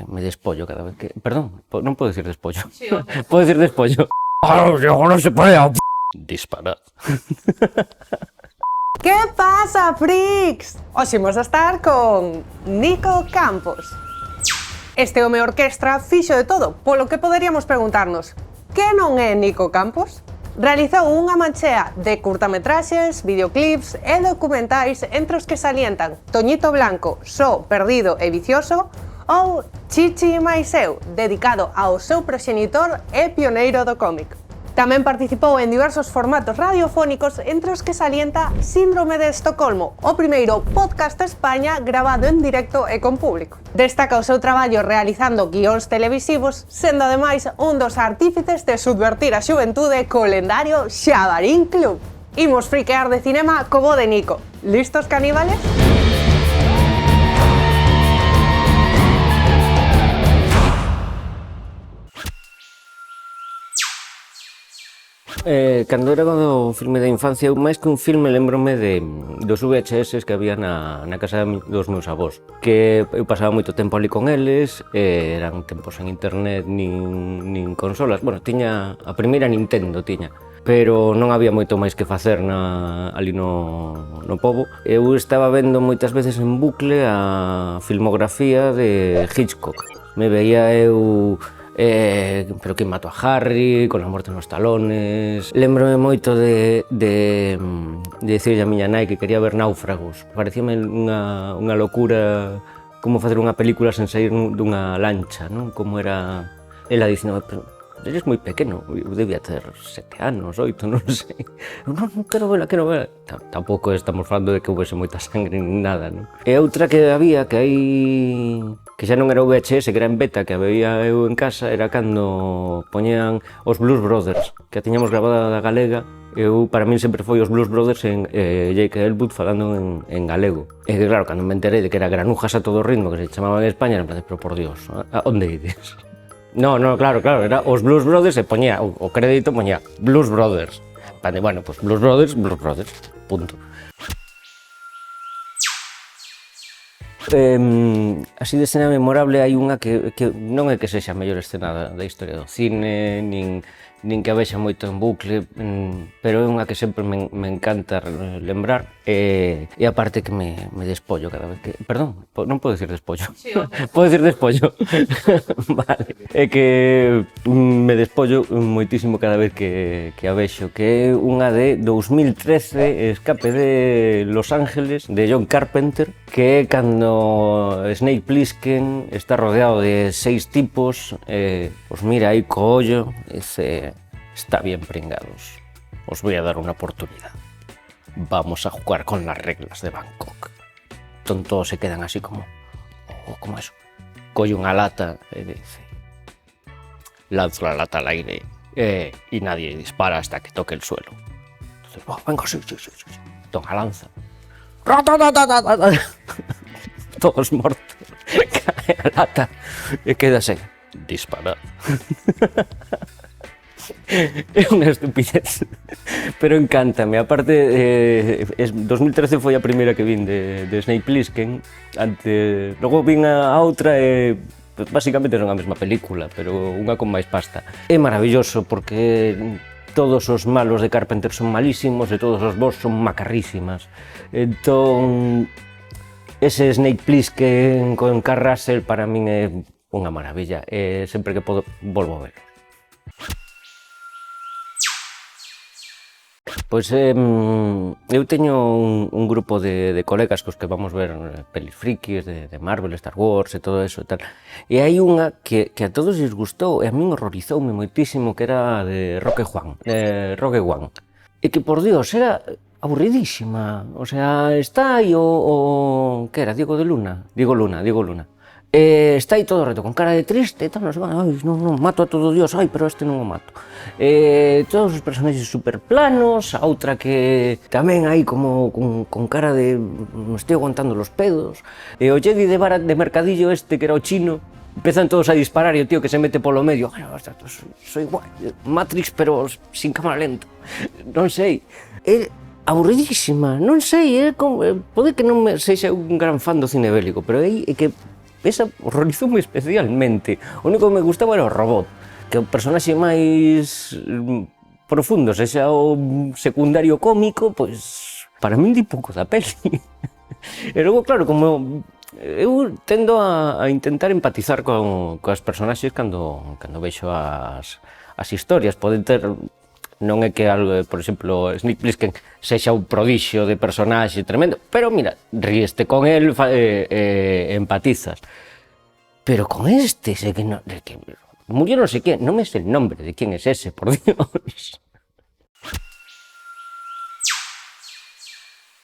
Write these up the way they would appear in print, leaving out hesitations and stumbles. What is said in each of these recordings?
me despollo cada vez que... Perdón, non podo dicir despollo. Sí, okay. Podo dicir despollo. No se puede. Disparad. Que pasa, freaks? Hoxe imos a estar con Nico Campos. Este home orquestra fixo de todo, polo que poderíamos preguntarnos: que non é Nico Campos? Realizou unha manchea de curtametraxes, videoclips e documentais entre os que salientan Toñito Blanco, Só, Perdido e Vicioso, ou Chichi máis eu, dedicado ao seu proxenitor e pioneiro do cómic. Tamén participou en diversos formatos radiofónicos entre os que salienta Síndrome de Estocolmo, o primeiro podcast de España grabado en directo e con público. Destaca o seu traballo realizando guións televisivos, sendo ademais un dos artífices de subvertir a xuventude co lendario Xabarín Club. Imos friquear de cinema co bo de Nico. Listos, caníbales? Cando era o filme da infancia, eu máis que un filme lembrome dos VHS que había na casa dos meus avós, que eu pasaba moito tempo ali con eles, eran tempos en internet nin consolas, bueno, tiña a primeira Nintendo, pero non había moito máis que facer ali no pobo. Eu estaba vendo moitas veces en bucle a filmografía de Hitchcock. Me veía eu pero que mato a Harry, con la muerte nos talones. Lembrome moito de dicirlle a miña nai que quería ver Náufragos. Parecíame unha locura como facer unha película sen sair dunha lancha, non? Como era... Ela dicendo, pero eres moi pequeno, eu debía ter 7 anos, 8, non sei. Non, quero vela. Tampouco estamos falando de que houvese moita sangre nin nada, non? E outra que había, que hai... que xa non era o VHS, que era en beta, que a veía eu en casa, era cando poñían os Blues Brothers, que a tiñamos grabada da galega. Para min sempre foi os Blues Brothers en Jake Elwood falando en galego. E que claro, cando me enterei de que era Granujas a todo ritmo, que se chamaban en España, era en plan, pero por Dios, a onde ides? No, claro, era os Blues Brothers e poñía, o crédito poñía Blues Brothers. Bueno, pues Blues Brothers, punto. Así de escena memorable hai unha que non é que sexa a mellor escena da historia do cine, nin que a vexa moito en bucle, pero é unha que sempre me encanta lembrar, e a parte que me despollo cada vez que... Perdón, non podo dicir despollo. Sí, okay. Podo dicir despollo? Vale. É que me despollo moitísimo cada vez que a vexo, que é unha de 2013, Escape de Los Ángeles, de John Carpenter, que é cando Snake Plissken está rodeado de 6 tipos, os mira aí co ollo e dice: está bien, pringados, os voy a dar una oportunidad. Vamos a jugar con las reglas de Bangkok. Todos se quedan así como eso. Colle unha lata e dice: lanzo la lata al aire y nadie dispara hasta que toque el suelo. Entonces, venga, sí. Toma lanza. Todos mortos. Cae a lata e queda sen. Disparar. É unha estupidez, pero encántame. Aparte, 2013 foi a primeira que vin de Snake Plissken. Logo vin a outra e basicamente son a mesma película, pero unha con máis pasta. É maravilloso porque todos os malos de Carpenter son malísimos e todos os bons son macarrísimas. Entón, ese Snake Plissken con Kurt Russell para min é unha maravilla, e sempre que podo volvo a ver. Pois eu teño un grupo de colegas cos que vamos ver pelis frikis de Marvel, Star Wars e todo eso e tal. E hai unha que a todos lles gustou e a min horrorizoume moitísimo, que era de Rogue One. E que, por Dios, era aburridísima. O sea, está aí o que era? Diego Luna. Está aí todo o reto, con cara de triste e tal, non, mato a todo Dios, pero este non o mato. Todos os personaxes super planos, a outra que tamén hai como con cara de me estoy aguantando los pedos. E o Jedi de mercadillo este, que era o chino, empezan todos a disparar e o tío que se mete polo medio, soy igual, Matrix pero sin cámara lenta, non sei. É aburridísima, non sei, pode que non sexa un gran fan do cine bélico, pero é que esa horrorizoume especialmente. O único que me gustaba era o robot, que o personaxe máis profundo, sexa o secundario cómico, pois para min di pouco da peli. E logo, claro, como eu tendo a intentar empatizar coas personaxes cando vexo as historias, poden ter, non é que algo, por exemplo, Snake Plissken sexa un prodixio de personaxe tremendo, pero mira, ríeste con el, empatizas. Pero con este, sei que non, que murió non sei que, non me sé el nombre de quen es ese, por Dios.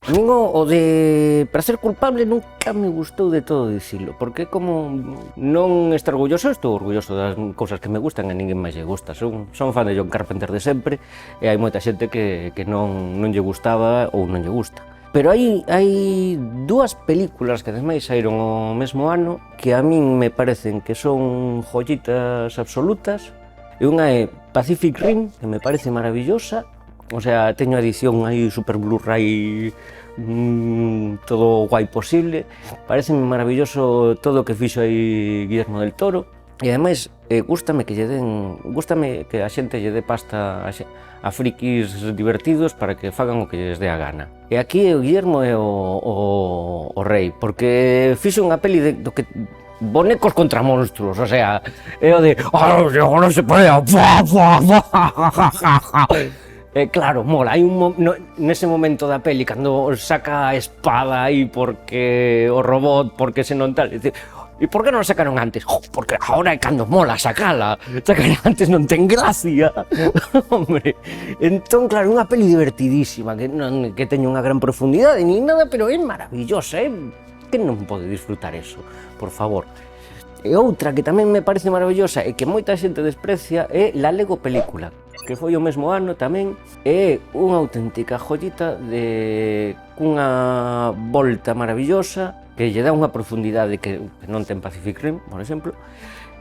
A min o de Prazer culpable nunca me gustou de todo dicilo, porque como non estar orgulloso, estou orgulloso das cousas que me gustan e ninguén máis lle gusta. Son fan de John Carpenter de sempre e hai moita xente que non lle gustaba ou non lle gusta. Pero hai dúas películas que ademais saíron o mesmo ano que a min me parecen que son joyitas absolutas, e unha é Pacific Rim, que me parece maravillosa. O sea, teño a edición aí super Blu-ray, todo guai posible. Pareceme maravilloso todo o que fixo aí Guillermo del Toro. E ademais, gústame que a xente lle dé pasta a frikis divertidos para que fagan o que lles dé a gana. E aquí o Guillermo é o rei, porque fixo unha peli do que bonecos contra monstruos, o sea, é o de non se pode. Claro, mola, hai nese momento da peli, cando saca a espada aí porque o robot, porque se non tal, e por que non sacaron antes? Porque agora é cando mola sacala, sacar antes non ten gracia, hombre. Entón, claro, unha peli divertidísima, que teña unha gran profundidade, nin nada, pero é maravillosa, que non pode disfrutar eso, por favor. E outra que tamén me parece maravillosa e que moita xente desprecia é La Lego Película, que foi o mesmo ano tamén, é unha auténtica joyita cunha volta maravillosa, que lle dá unha profundidade que non ten Pacific Rim, por exemplo,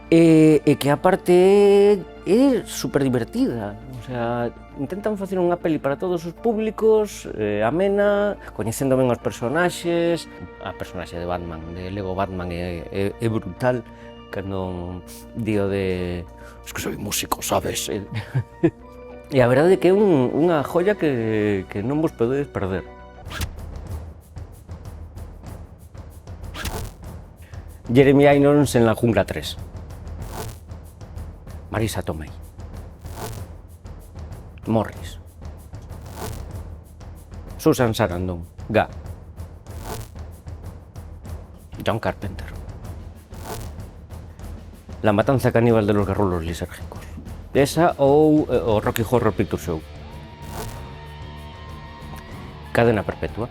e que aparte é super divertida. O sea, intentan facer unha peli para todos os públicos, amena, coñecendo ben os personaxes. A personaxe de Batman, de Lego Batman, é brutal, cando dio de... Es que soy músico, sabes? E a verdade é que é unha joya que non vos podedes perder. Jeremy Irons en La Jungla 3. Marisa Tomei. Morris. Susan Sarandon. Ga. John Carpenter. La matanza caníbal de los garrulos lisérgicos. Esa ou o Rocky Horror Picture Show. Cadena perpetua.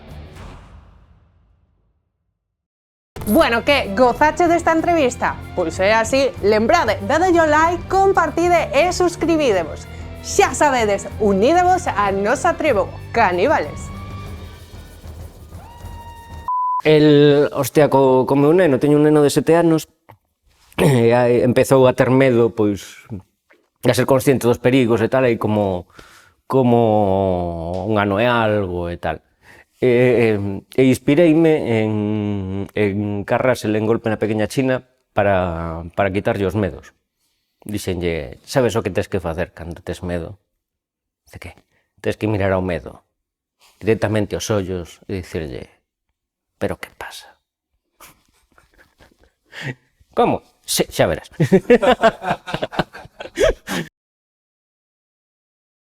Bueno, que gozache desta entrevista? Pois é así, lembrade, dadelle o like, compartide e suscribidevos. Xa sabedes, unídevos a nosa tribo, caníbales. Hostia, co meu neno, teño un neno de 7 anos, empezou a ter medo, pois, a ser consciente dos perigos e tal, aí como un ano e algo e tal. E inspireime en Carrasel en Golpe na Pequeña China para quitarlle os medos. Dixenlle, sabes o que tes que facer cando tes medo? De que? Tes que mirar ao medo, directamente aos ollos e dicirlle, pero que pasa? Como? Sí, xa verás.